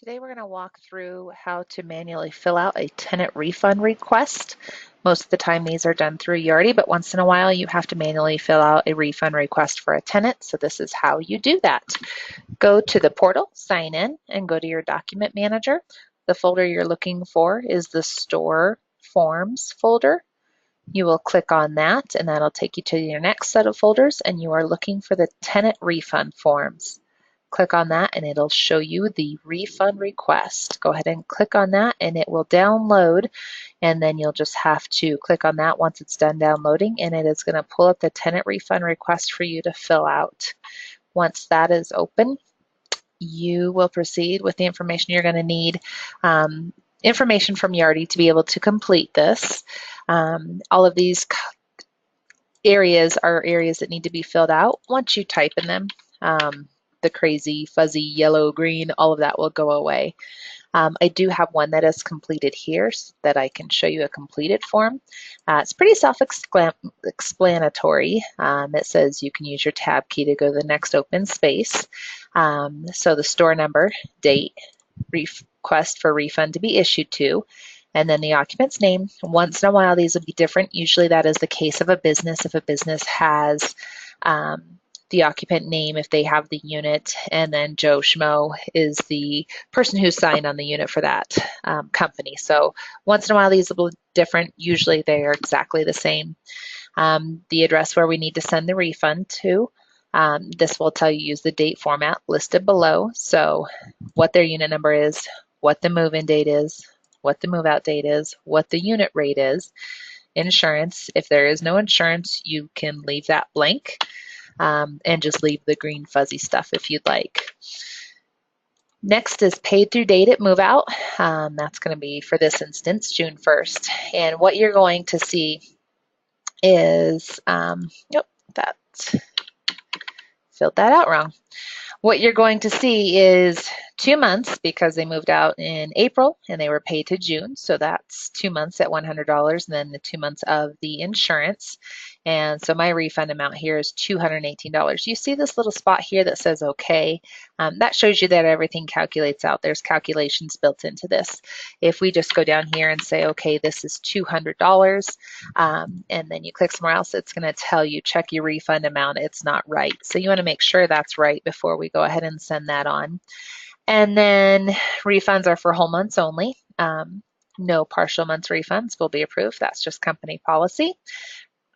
Today we're going to walk through how to manually fill out a tenant refund request. Most of the time these are done through Yardi, but once in a while you have to manually fill out a refund request for a tenant. So this is how you do that. Go to the portal, sign in, and go to your document manager. The folder you're looking for is the store forms folder. You will click on that and that'll take you to your next set of folders, and you are looking for the tenant refund forms. Click on that and it'll show you the refund request. Go ahead and click on that and it will download, and then you'll just have to click on that once it's done downloading, and it is going to pull up the tenant refund request for you to fill out. Once that is open, you will proceed with the information you're going to need. Information from Yardi to be able to complete this. All of these areas are areas that need to be filled out. Once you type in them, the crazy fuzzy yellow green, all of that will go away. I do have one that is completed here so that I can show you a completed form. It's pretty self-explanatory. It says you can use your tab key to go to the next open space. So the store number, date, request for refund to be issued to, and then the occupant's name. Once in a while these will be different. Usually that is the case of a business. If a business has the occupant name, if they have the unit, and then Joe Schmo is the person who signed on the unit for that company. So once in a while these will be different. Usually they are exactly the same. The address where we need to send the refund to. This will tell you use the date format listed below. So what their unit number is, what the move-in date is, what the move-out date is, what the unit rate is, insurance. If there is no insurance, you can leave that blank. And just leave the green fuzzy stuff if you'd like. Next is paid through date at move out. That's going to be, for this instance, June 1st. And what you're going to see is, that filled that out wrong. What you're going to see is 2 months because they moved out in April and they were paid to June. So that's 2 months at $100, and then the 2 months of the insurance. And so my refund amount here is $218. You see this little spot here that says okay. That shows you that everything calculates out. There's calculations built into this. If we just go down here and say, okay, this is $200, and then you click somewhere else, it's going to tell you check your refund amount. It's not right. So you want to make sure that's right before we go ahead and send that on. And then refunds are for whole months only. No partial months refunds will be approved. That's just company policy.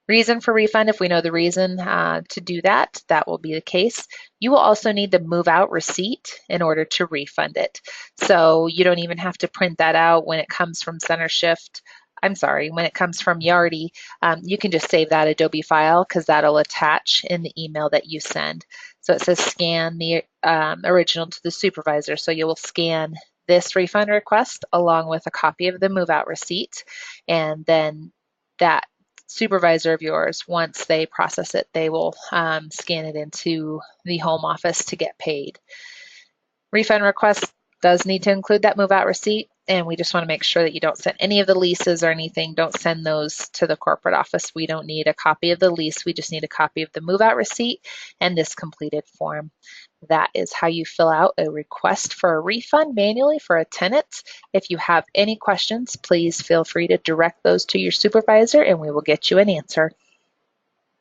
Reason for refund, if we know the reason to do that, that will be the case. You will also need the move out receipt in order to refund it. So you don't even have to print that out when it comes from CenterShift. When it comes from Yardi, you can just save that Adobe file because that'll attach in the email that you send. So it says scan the original to the supervisor. So you will scan this refund request along with a copy of the move out receipt, and then that supervisor of yours, once they process it, they will scan it into the home office to get paid. Refund request does need to include that move out receipt, and we just want to make sure that you don't send any of the leases or anything. Don't send those to the corporate office. We don't need a copy of the lease. We just need a copy of the move out receipt and this completed form. That is how you fill out a request for a refund manually for a tenant. If you have any questions, please feel free to direct those to your supervisor and we will get you an answer.